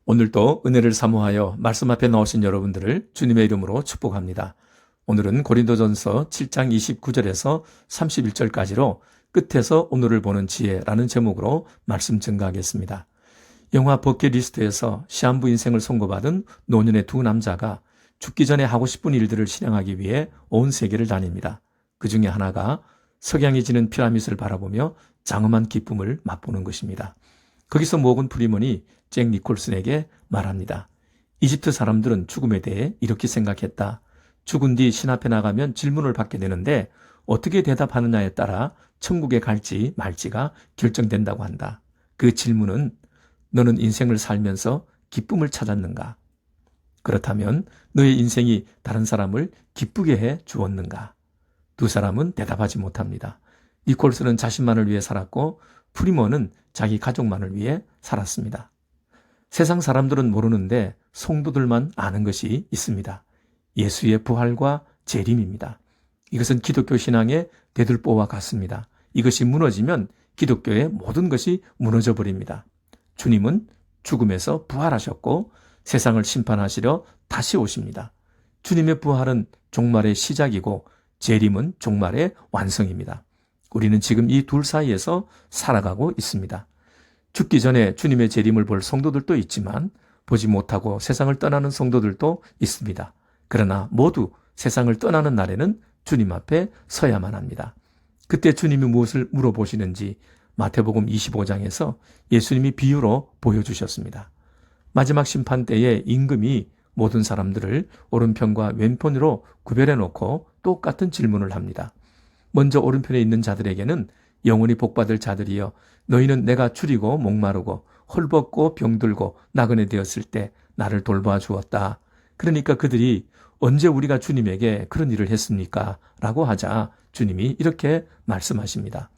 오늘도 은혜를 사모하여 말씀 앞에 나오신 여러분들을 주님의 이름으로 축복합니다. 오늘은 고린도전서 7장 29절에서 31절까지로 끝에서 오늘을 보는 지혜라는 제목으로 말씀 증가하겠습니다. 영화 버킷리스트에서 시한부 인생을 선고받은 노년의 두 남자가 죽기 전에 하고 싶은 일들을 실행하기 위해 온 세계를 다닙니다. 그 중에 하나가 석양이 지는 피라밋을 바라보며 장엄한 기쁨을 맛보는 것입니다. 거기서 모건 프리먼이 잭 니콜슨에게 말합니다. 이집트 사람들은 죽음에 대해 이렇게 생각했다. 죽은 뒤 신 앞에 나가면 질문을 받게 되는데 어떻게 대답하느냐에 따라 천국에 갈지 말지가 결정된다고 한다. 그 질문은 너는 인생을 살면서 기쁨을 찾았는가? 그렇다면 너의 인생이 다른 사람을 기쁘게 해 주었는가? 두 사람은 대답하지 못합니다. 니콜슨은 자신만을 위해 살았고 프리먼은 자기 가족만을 위해 살았습니다. 세상 사람들은 모르는데 성도들만 아는 것이 있습니다. 예수의 부활과 재림입니다. 이것은 기독교 신앙의 대들보와 같습니다. 이것이 무너지면 기독교의 모든 것이 무너져 버립니다. 주님은 죽음에서 부활하셨고 세상을 심판하시려 다시 오십니다. 주님의 부활은 종말의 시작이고 재림은 종말의 완성입니다. 우리는 지금 이 둘 사이에서 살아가고 있습니다. 죽기 전에 주님의 재림을 볼 성도들도 있지만 보지 못하고 세상을 떠나는 성도들도 있습니다. 그러나 모두 세상을 떠나는 날에는 주님 앞에 서야만 합니다. 그때 주님이 무엇을 물어보시는지 마태복음 25장에서 예수님이 비유로 보여주셨습니다. 마지막 심판 때에 임금이 모든 사람들을 오른편과 왼편으로 구별해 놓고 똑같은 질문을 합니다. 먼저 오른편에 있는 자들에게는 영원히 복받을 자들이여 너희는 내가 줄이고 목마르고 헐벗고 병들고 나그네 되었을 때 나를 돌봐 주었다. 그러니까 그들이 언제 우리가 주님에게 그런 일을 했습니까? 라고 하자 주님이 이렇게 말씀하십니다.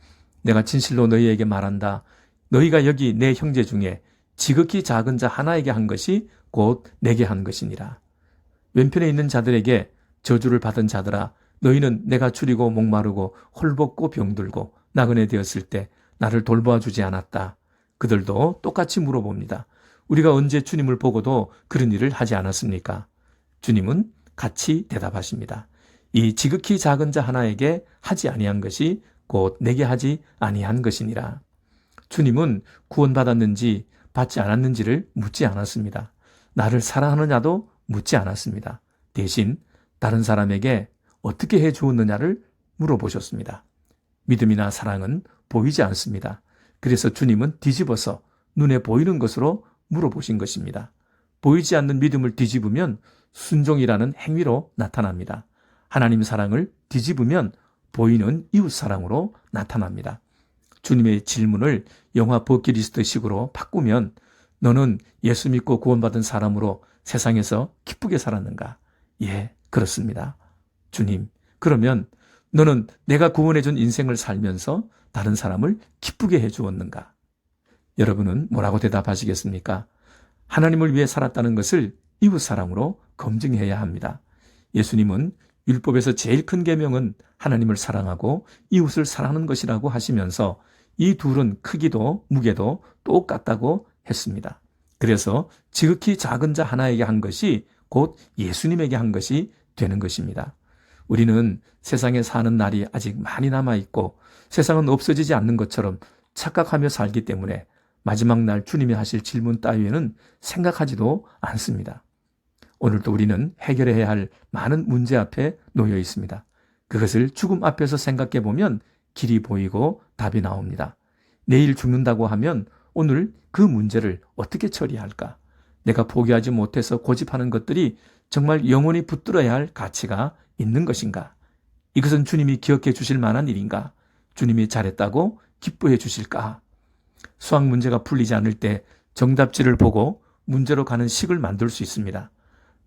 내가 진실로 너희에게 말한다. 너희가 여기 내 형제 중에 지극히 작은 자 하나에게 한 것이 곧 내게 한 것이니라. 왼편에 있는 자들에게 저주를 받은 자들아 너희는 내가 줄이고 목마르고 헐벗고 병들고 나그네 되었을 때 나를 돌보아주지 않았다. 그들도 똑같이 물어봅니다. 우리가 언제 주님을 보고도 그런 일을 하지 않았습니까? 주님은 같이 대답하십니다. 이 지극히 작은 자 하나에게 하지 아니한 것이 곧 내게 하지 아니한 것이니라. 주님은 구원받았는지 받지 않았는지를 묻지 않았습니다. 나를 사랑하느냐도 묻지 않았습니다. 대신 다른 사람에게 어떻게 해 주었느냐를 물어보셨습니다. 믿음이나 사랑은 보이지 않습니다. 그래서 주님은 뒤집어서 눈에 보이는 것으로 물어보신 것입니다. 보이지 않는 믿음을 뒤집으면 순종이라는 행위로 나타납니다. 하나님 사랑을 뒤집으면 보이는 이웃 사랑으로 나타납니다. 주님의 질문을 영화 버킷리스트식으로 바꾸면 너는 예수 믿고 구원받은 사람으로 세상에서 기쁘게 살았는가? 예, 그렇습니다. 주님, 그러면 너는 내가 구원해준 인생을 살면서 다른 사람을 기쁘게 해주었는가? 여러분은 뭐라고 대답하시겠습니까? 하나님을 위해 살았다는 것을 이웃사랑으로 검증해야 합니다. 예수님은 율법에서 제일 큰 계명은 하나님을 사랑하고 이웃을 사랑하는 것이라고 하시면서 이 둘은 크기도 무게도 똑같다고 했습니다. 그래서 지극히 작은 자 하나에게 한 것이 곧 예수님에게 한 것이 되는 것입니다. 우리는 세상에 사는 날이 아직 많이 남아있고 세상은 없어지지 않는 것처럼 착각하며 살기 때문에 마지막 날 주님이 하실 질문 따위에는 생각하지도 않습니다. 오늘도 우리는 해결해야 할 많은 문제 앞에 놓여 있습니다. 그것을 죽음 앞에서 생각해 보면 길이 보이고 답이 나옵니다. 내일 죽는다고 하면 오늘 그 문제를 어떻게 처리할까? 내가 포기하지 못해서 고집하는 것들이 정말 영원히 붙들어야 할 가치가 있는 것인가? 이것은 주님이 기억해 주실 만한 일인가? 주님이 잘했다고 기뻐해 주실까? 수학 문제가 풀리지 않을 때 정답지를 보고 문제로 가는 식을 만들 수 있습니다.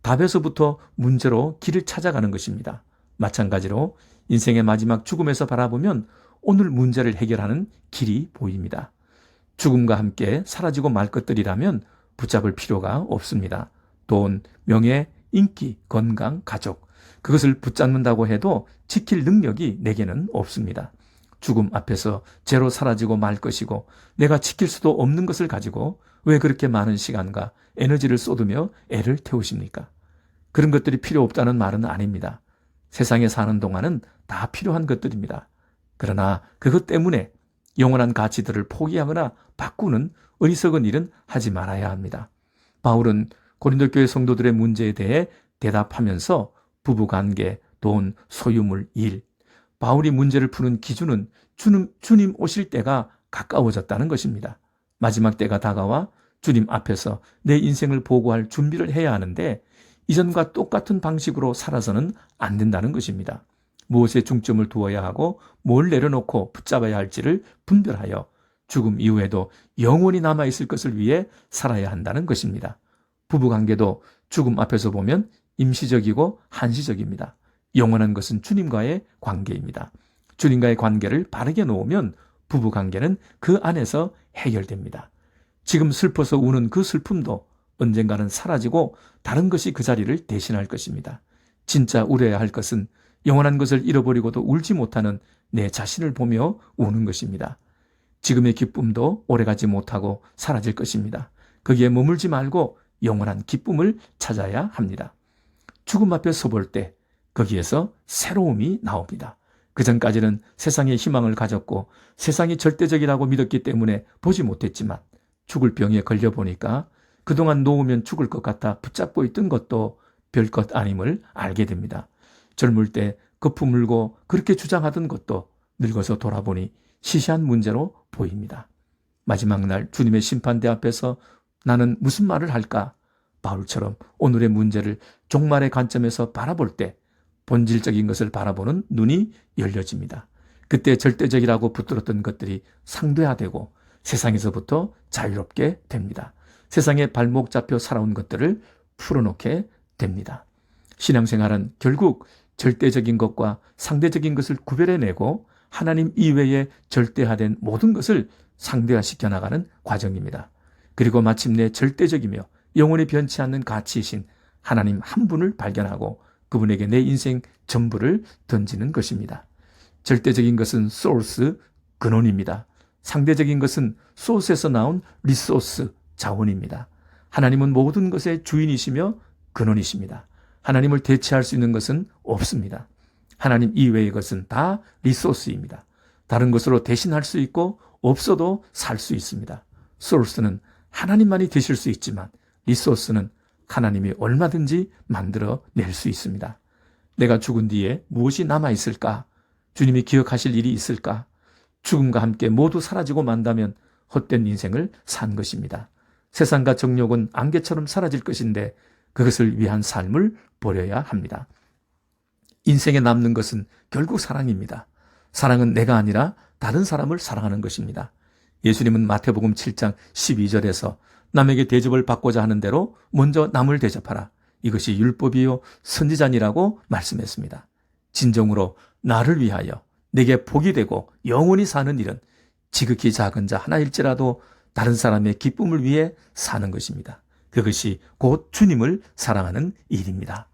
답에서부터 문제로 길을 찾아가는 것입니다. 마찬가지로 인생의 마지막 죽음에서 바라보면 오늘 문제를 해결하는 길이 보입니다. 죽음과 함께 사라지고 말 것들이라면 붙잡을 필요가 없습니다. 돈, 명예, 인기, 건강, 가족. 그것을 붙잡는다고 해도 지킬 능력이 내게는 없습니다. 죽음 앞에서 죄로 사라지고 말 것이고 내가 지킬 수도 없는 것을 가지고 왜 그렇게 많은 시간과 에너지를 쏟으며 애를 태우십니까? 그런 것들이 필요 없다는 말은 아닙니다. 세상에 사는 동안은 다 필요한 것들입니다. 그러나 그것 때문에 영원한 가치들을 포기하거나 바꾸는 어리석은 일은 하지 말아야 합니다. 바울은 고린도 교회 성도들의 문제에 대해 대답하면서 부부관계, 돈, 소유물, 일, 바울이 문제를 푸는 기준은 주님 오실 때가 가까워졌다는 것입니다. 마지막 때가 다가와 주님 앞에서 내 인생을 보고할 준비를 해야 하는데 이전과 똑같은 방식으로 살아서는 안 된다는 것입니다. 무엇에 중점을 두어야 하고 뭘 내려놓고 붙잡아야 할지를 분별하여 죽음 이후에도 영원히 남아있을 것을 위해 살아야 한다는 것입니다. 부부관계도 죽음 앞에서 보면 임시적이고 한시적입니다. 영원한 것은 주님과의 관계입니다. 주님과의 관계를 바르게 놓으면 부부관계는 그 안에서 해결됩니다. 지금 슬퍼서 우는 그 슬픔도 언젠가는 사라지고 다른 것이 그 자리를 대신할 것입니다. 진짜 울어야 할 것은 영원한 것을 잃어버리고도 울지 못하는 내 자신을 보며 우는 것입니다. 지금의 기쁨도 오래가지 못하고 사라질 것입니다. 거기에 머물지 말고 영원한 기쁨을 찾아야 합니다. 죽음 앞에 서볼 때 거기에서 새로움이 나옵니다. 그전까지는 세상에 희망을 가졌고 세상이 절대적이라고 믿었기 때문에 보지 못했지만 죽을 병에 걸려보니까 그동안 놓으면 죽을 것 같아 붙잡고 있던 것도 별것 아님을 알게 됩니다. 젊을 때 거품 물고 그렇게 주장하던 것도 늙어서 돌아보니 시시한 문제로 보입니다. 마지막 날 주님의 심판대 앞에서 나는 무슨 말을 할까? 바울처럼 오늘의 문제를 종말의 관점에서 바라볼 때 본질적인 것을 바라보는 눈이 열려집니다. 그때 절대적이라고 붙들었던 것들이 상대화되고 세상에서부터 자유롭게 됩니다. 세상에 발목 잡혀 살아온 것들을 풀어놓게 됩니다. 신앙생활은 결국 절대적인 것과 상대적인 것을 구별해내고 하나님 이외에 절대화된 모든 것을 상대화시켜 나가는 과정입니다. 그리고 마침내 절대적이며 영원히 변치 않는 가치이신 하나님 한 분을 발견하고 그분에게 내 인생 전부를 던지는 것입니다. 절대적인 것은 소스, 근원입니다. 상대적인 것은 소스에서 나온 리소스, 자원입니다. 하나님은 모든 것의 주인이시며 근원이십니다. 하나님을 대체할 수 있는 것은 없습니다. 하나님 이외의 것은 다 리소스입니다. 다른 것으로 대신할 수 있고 없어도 살 수 있습니다. 소스는 하나님만이 되실 수 있지만 리소스는 하나님이 얼마든지 만들어낼 수 있습니다. 내가 죽은 뒤에 무엇이 남아있을까? 주님이 기억하실 일이 있을까? 죽음과 함께 모두 사라지고 만다면 헛된 인생을 산 것입니다. 세상과 정욕은 안개처럼 사라질 것인데 그것을 위한 삶을 버려야 합니다. 인생에 남는 것은 결국 사랑입니다. 사랑은 내가 아니라 다른 사람을 사랑하는 것입니다. 예수님은 마태복음 7장 12절에서 남에게 대접을 받고자 하는 대로 먼저 남을 대접하라. 이것이 율법이요 선지자니라고 말씀했습니다. 진정으로 나를 위하여 내게 복이 되고 영원히 사는 일은 지극히 작은 자 하나일지라도 다른 사람의 기쁨을 위해 사는 것입니다. 그것이 곧 주님을 사랑하는 일입니다.